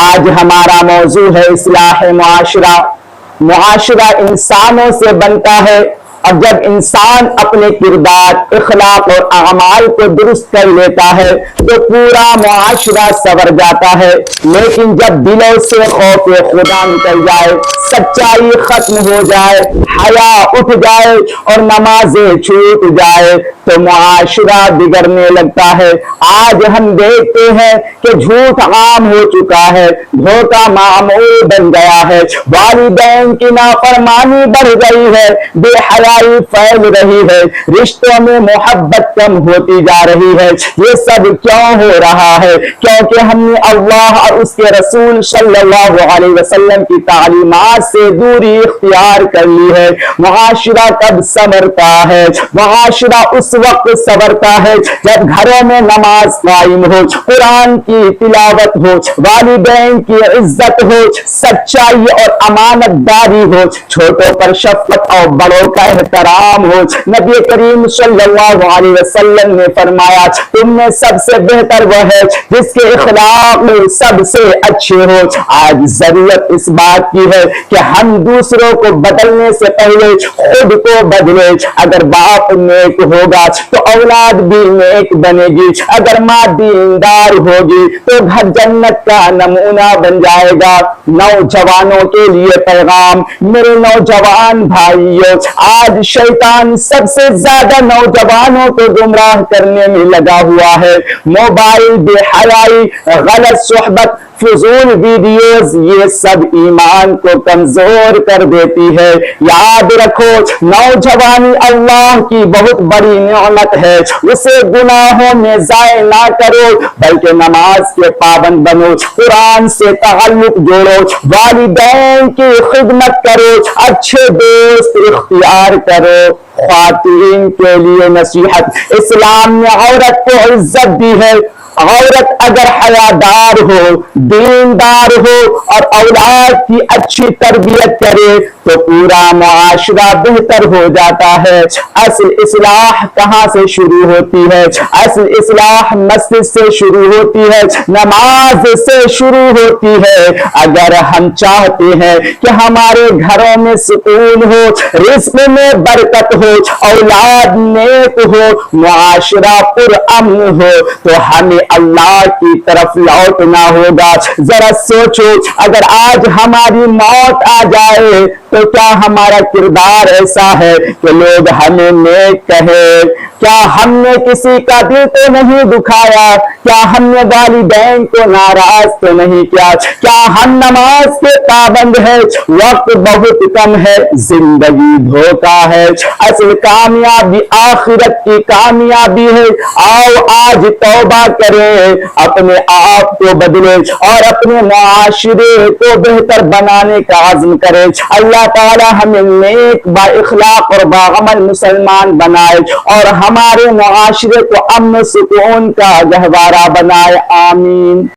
آج ہمارا موضوع ہے اصلاح معاشرہ۔ معاشرہ انسانوں سے بنتا ہے، اور جب انسان اپنے کردار، اخلاق اور اعمال کو درست کر لیتا ہے تو پورا معاشرہ سنور جاتا ہے۔ لیکن جب دلوں سے خوف خدا نکل جائے، سچائی ختم ہو جائے، حیا اٹھ جائے اور نمازیں چھوٹ جائے تو معاشرہ بگڑنے لگتا ہے۔ آج ہم دیکھتے ہیں کہ جھوٹ عام ہو چکا ہے، دھوکہ معمول بن گیا ہے، والدین کی نافرمانی بڑھ گئی ہے، بے حیائی پھیل رہی ہے، رشتوں میں محبت کم ہوتی جا رہی ہے۔ یہ سب کیوں ہو رہا ہے؟ کیونکہ ہم نے اللہ اور اس کے رسول صلی اللہ علیہ وسلم کی تعلیمات سے دوری اختیار کر لی ہے۔ معاشرہ کب سنورتا ہے؟ معاشرہ اس وقت سنورتا ہے جب گھروں میں نماز قائم ہو، قرآن کی تلاوت ہو، والدین کی عزت ہو، سچائی اور امانت داری ہو، چھوٹوں پر شفقت اور بڑوں کا احترام ہو۔ نبی کریم صلی اللہ علیہ وسلم نے فرمایا، تم میں سب سے بہتر وہ ہے جس کے اخلاق سب سے اچھے ہو۔ آج ضرورت اس بات کی ہے کہ ہم دوسروں کو بدلنے سے پہلے خود کو بدلے۔ اگر باپ نیک ہوگا تو اولاد بھی نیک بنے گی، اگر ماں دیندار ہوگی تو گھر جنت کا نمونہ بن جائے گا۔ نوجوانوں کے لیے پیغام، میرے نوجوان بھائیوں، آج شیطان سب سے زیادہ نوجوانوں کو گمراہ کرنے میں لگا ہوا ہے۔ موبائل، بے حیائی، غلط صحبت، فضول ویڈیوز، یہ سب ایمان کو کمزور کر دیتی ہے۔ یاد رکھو، نوجوانی اللہ کی بہت بڑی نعمت ہے، اسے گناہوں میں ضائع نہ کرو بلکہ نماز کے پابند بنو، قرآن سے تعلق جوڑو، والدین کی خدمت کرو، اچھے دوست اختیار کرو۔ خواتین کے لیے نصیحت، اسلام نے عورت کو عزت دی ہے۔ عورت اگر حیادار ہو، دیندار ہو اور اولاد کی اچھی تربیت کرے تو پورا معاشرہ بہتر ہو جاتا ہے۔ اصل اصلاح کہاں سے شروع ہوتی ہے؟ اصل اصلاح مسجد سے شروع ہوتی ہے، نماز سے شروع ہوتی ہے۔ اگر ہم چاہتے ہیں کہ ہمارے گھروں میں سکون ہو، رزق میں برکت ہو، اولاد نیک ہو، معاشرہ پرامن ہو تو ہمیں اللہ کی طرف لوٹنا ہوگا۔ ذرا سوچو، اگر آج ہماری موت آ جائے تو کیا ہمارا کردار ایسا ہے کہ لوگ ہمیں نیک کہیں؟ کیا ہم نے کسی کا دل تو نہیں دکھایا؟ کیا ہم نے والدین کو ناراض تو نہیں کیا؟ کیا ہم نماز کے پابند ہیں؟ وقت بہت کم ہے، زندگی دھوکا ہے۔ اصل کامیابی آخرت کی کامیابی ہے۔ آؤ آج توبہ کریں، اپنے آپ کو بدلے اور اپنے معاشرے کو بہتر بنانے کا عزم کرے۔ اللہ تعالی ہمیں نیک، با اخلاق اور باعمل مسلمان بنائے اور ہمارے معاشرے کو امن سکون کا گہوارہ بنائے۔ آمین۔